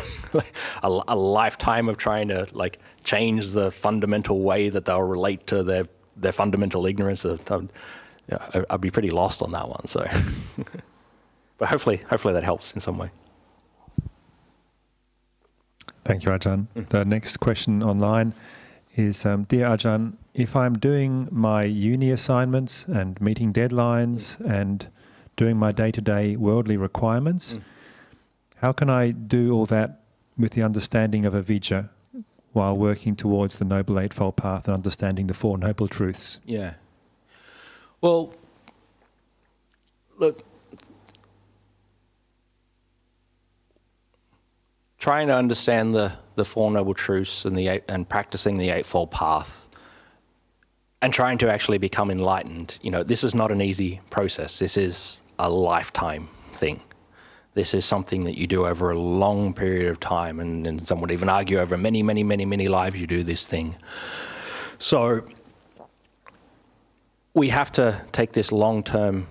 a lifetime of trying to like change the fundamental way that they'll relate to their fundamental ignorance. I'd be pretty lost on that one. So, but hopefully that helps in some way. Thank you, Ajahn. The next question online is, Dear Ajahn, if I'm doing my uni assignments and meeting deadlines and doing my day-to-day worldly requirements, how can I do all that with the understanding of avijja while working towards the Noble Eightfold Path and understanding the Four Noble Truths? Yeah. Well, look, trying to understand the Four Noble Truths and practicing the Eightfold Path and trying to actually become enlightened, this is not an easy process. This is a lifetime thing. This is something that you do over a long period of time, and some would even argue over many, many, many, many lives you do this thing. So we have to take this long-term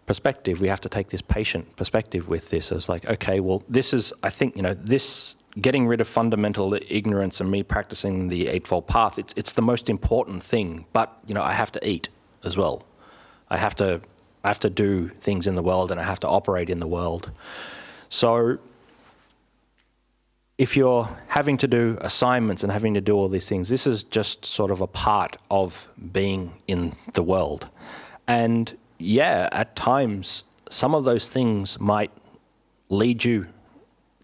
perspective. We have to take this patient perspective with this as like, okay, well, this is, I think, this getting rid of fundamental ignorance and me practicing the Eightfold Path, it's the most important thing. But, I have to eat as well. I have to do things in the world, and I have to operate in the world. So if you're having to do assignments and having to do all these things, this is just sort of a part of being in the world. And yeah, at times, some of those things might lead you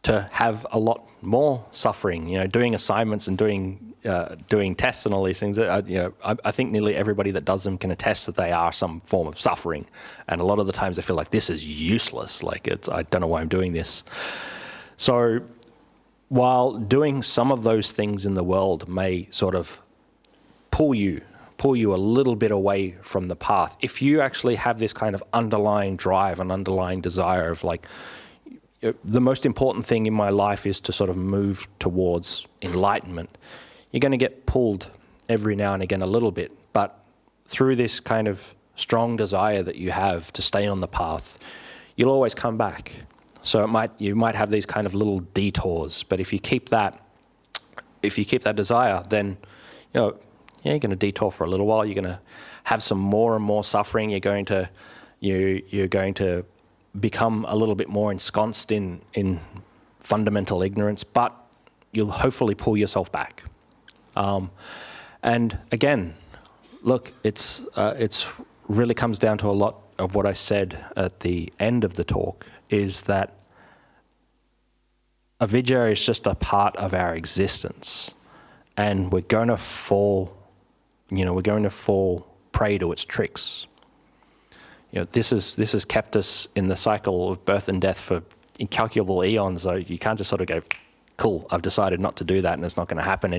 to have a lot more suffering. Doing assignments and doing tests and all these things. I think nearly everybody that does them can attest that they are some form of suffering. And a lot of the times, I feel like this is useless. Like I don't know why I'm doing this. So while doing some of those things in the world may sort of pull you a little bit away from the path, if you actually have this kind of underlying drive and underlying desire of like, the most important thing in my life is to sort of move towards enlightenment, you're going to get pulled every now and again a little bit. But through this kind of strong desire that you have to stay on the path, you'll always come back. So you might have these kind of little detours, but if you keep that desire, then you're going to detour for a little while. You're going to have some more and more suffering. You're going to become a little bit more ensconced in fundamental ignorance, but you'll hopefully pull yourself back. And again, look, it's really comes down to a lot of what I said at the end of the talk, is that avijja is just a part of our existence, and we're going to fall prey to its tricks. This has kept us in the cycle of birth and death for incalculable eons. So you can't just sort of go, cool, I've decided not to do that, and it's not going to happen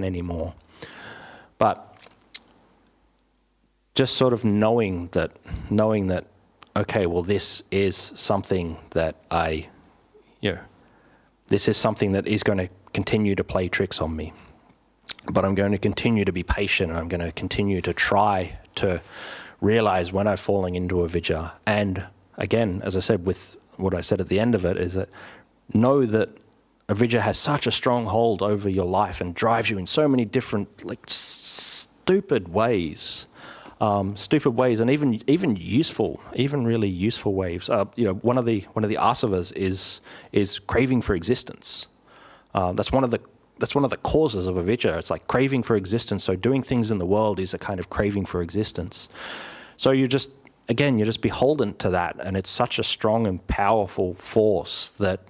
anymore. But just sort of knowing that, okay, well, this is something that this is something that is going to continue to play tricks on me. But I'm going to continue to be patient, and I'm going to continue to try to realize when I'm falling into avijja. And again, as I said, with what I said at the end of it, is that know that avijja has such a strong hold over your life and drives you in so many different, like, stupid ways, and even useful, even really useful ways. One of the asavas is craving for existence. That's one of the causes of avijja. It's like craving for existence. So doing things in the world is a kind of craving for existence. So you're just beholden to that, and it's such a strong and powerful force that,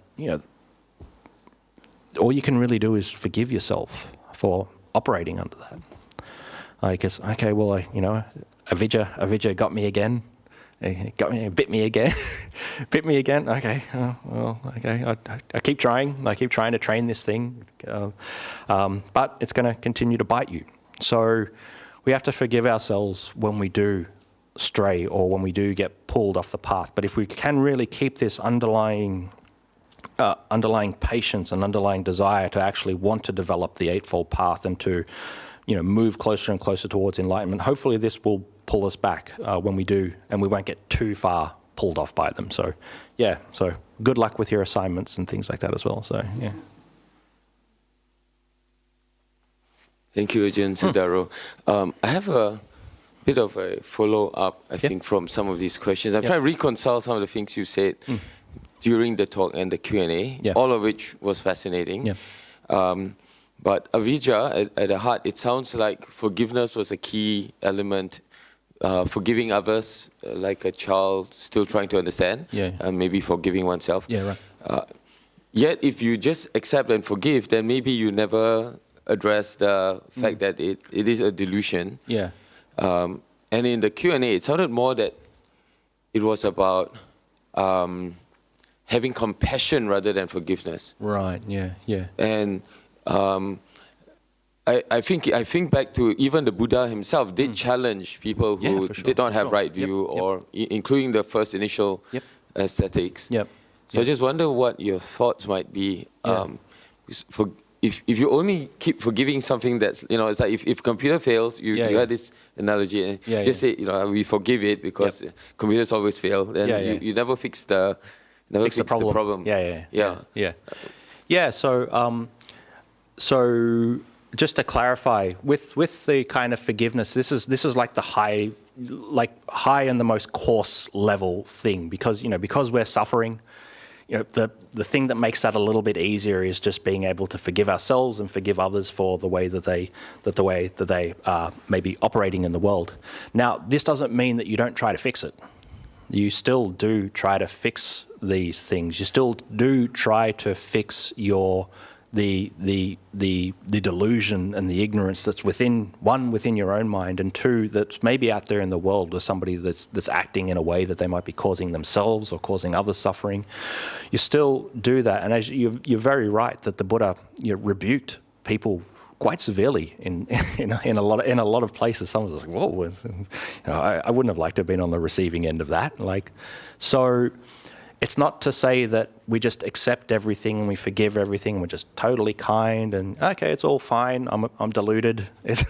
all you can really do is forgive yourself for operating under that. I guess, okay, well, avijja got me again. It bit me again. Okay, okay. I keep trying. I keep trying to train this thing, but it's going to continue to bite you. So we have to forgive ourselves when we do stray or when we do get pulled off the path. But if we can really keep this underlying patience and underlying desire to actually want to develop the Eightfold Path and to, move closer and closer towards enlightenment, hopefully this will pull us back when we do, and we won't get too far pulled off by them. So, yeah, so good luck with your assignments and things like that as well. So, yeah. Thank you, Ajahn Sadaro. I have a bit of a follow-up, I think, from some of these questions. I'm trying to reconcile some of the things you said during the talk and the Q&A, all of which was fascinating. Yeah. But avijja, at the heart, it sounds like forgiveness was a key element, forgiving others like a child still trying to understand, maybe forgiving oneself. Yeah, right. Yet, if you just accept and forgive, then maybe you never address the fact that it is a delusion. Yeah. And in the Q&A, it sounded more that it was about having compassion rather than forgiveness. Right. Yeah. Yeah. And I think back to even the Buddha himself did challenge people who did not have right view, or including the first initial aesthetics. Yep. So I just wonder what your thoughts might be. If you only keep forgiving something that's, it's like if computer fails, you had this analogy, just say, we forgive it because computers always fail. Then you never fix the problem. Yeah. So just to clarify, with the kind of forgiveness, this is like the high and the most coarse level thing, because we're suffering. The thing that makes that a little bit easier is just being able to forgive ourselves and forgive others for the way that they are maybe operating in the world. Now, this doesn't mean that you don't try to fix it. You still do try to fix these things. You still do try to fix the delusion and the ignorance that's within your own mind, and two, that's maybe out there in the world with somebody that's acting in a way that they might be causing themselves or causing others suffering. You still do that, and as you're very right that the Buddha rebuked people quite severely in a lot of places. Someone was like, "Whoa!" I wouldn't have liked to have been on the receiving end of that. So. It's not to say that we just accept everything and we forgive everything. We're just totally kind and okay, it's all fine. I'm deluded. It's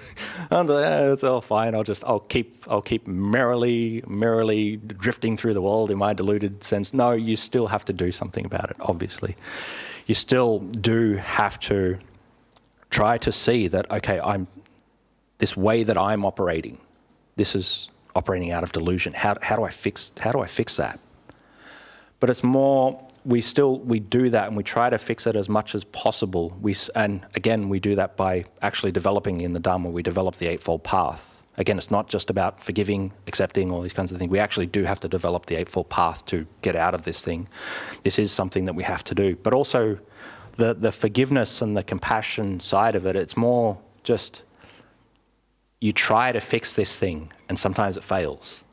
all fine. I'll keep merrily drifting through the world in my deluded sense. No, you still have to do something about it. Obviously, you still do have to try to see that. Okay, this way that I'm operating. This is operating out of delusion. How do I fix that? But it's more, we do that and we try to fix it as much as possible. And again, we do that by actually developing in the Dhamma, we develop the Eightfold Path. Again, it's not just about forgiving, accepting, all these kinds of things. We actually do have to develop the Eightfold Path to get out of this thing. This is something that we have to do. But also the forgiveness and the compassion side of it, it's more just you try to fix this thing and sometimes it fails.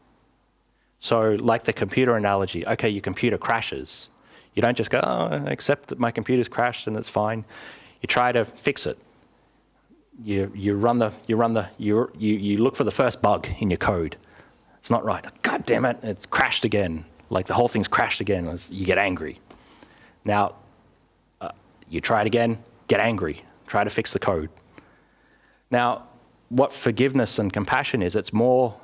So like the computer analogy, okay, your computer crashes. You don't just go, I accept that my computer's crashed and it's fine. You try to fix it. You look for the first bug in your code. It's not right. God damn it, it's crashed again. Like the whole thing's crashed again. You get angry. Now, you try it again, get angry. Try to fix the code. Now, what forgiveness and compassion is, it's more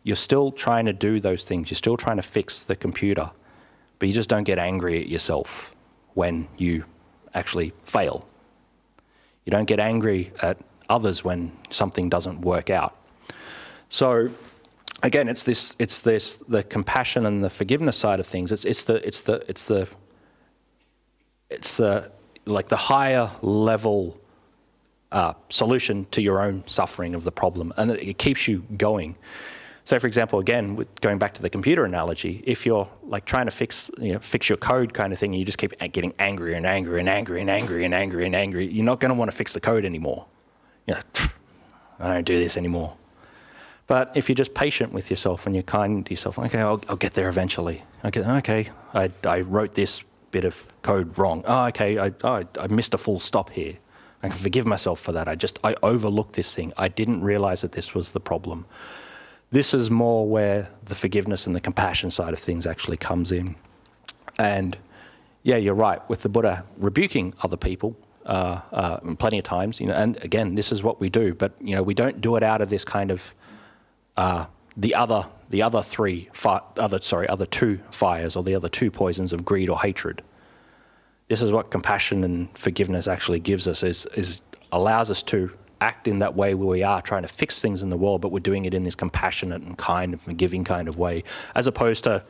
you're still trying to do those things. You're still trying to fix the computer, but you just don't get angry at yourself when you actually fail. You don't get angry at others when something doesn't work out. So again, it's the compassion and the forgiveness side of things. It's the like the higher level solution to your own suffering of the problem, and it keeps you going. So, for example, again, going back to the computer analogy, if you're like trying to fix your code kind of thing, and you just keep getting angry and angry and angry and angry and angry and angry, you're not going to want to fix the code anymore. I don't do this anymore. But if you're just patient with yourself and you're kind to yourself, okay, I'll get there eventually. Okay, I wrote this bit of code wrong. Okay, I missed a full stop here. I can forgive myself for that. I overlooked this thing. I didn't realize that this was the problem. This is more where the forgiveness and the compassion side of things actually comes in. And yeah, you're right, with the Buddha rebuking other people plenty of times, and again, this is what we do, but we don't do it out of this kind of the other two fires, or the other two poisons of greed or hatred. This is what compassion and forgiveness actually gives us, is allows us to act in that way where we are trying to fix things in the world, but we're doing it in this compassionate and kind of forgiving kind of way, as opposed to,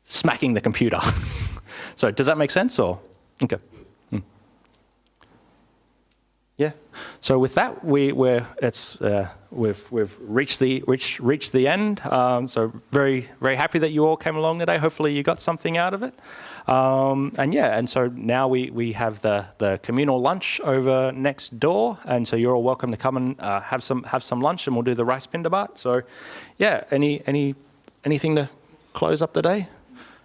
smacking the computer. So does that make sense, or? Okay. Yeah. So with that, we've reached the end. So very, very happy that you all came along today. Hopefully you got something out of it. And so now we have the communal lunch over next door, and so you're all welcome to come and have some lunch, and we'll do the rice pindabat. So yeah, anything to close up the day?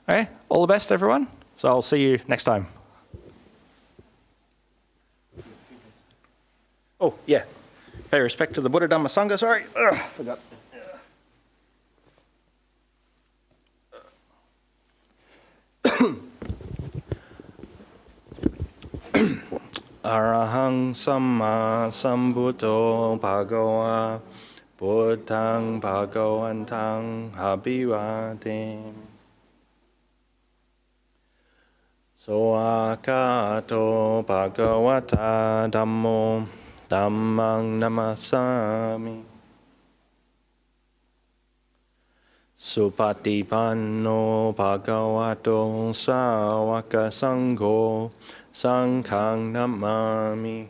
Okay, all the best, everyone. So I'll see you next time. Oh, yeah. Pay respect to the Buddha, Dhamma, Sangha. Sorry. Forgot. Arahang Samma Sambuddho Bhagava Buddhang Bhagavantang Abhivademi. Soakato Bhagavata Dhammo Dhammang Namasami. Supatipanno Bhagavato Sāvaka Sangho Sanghang Namami.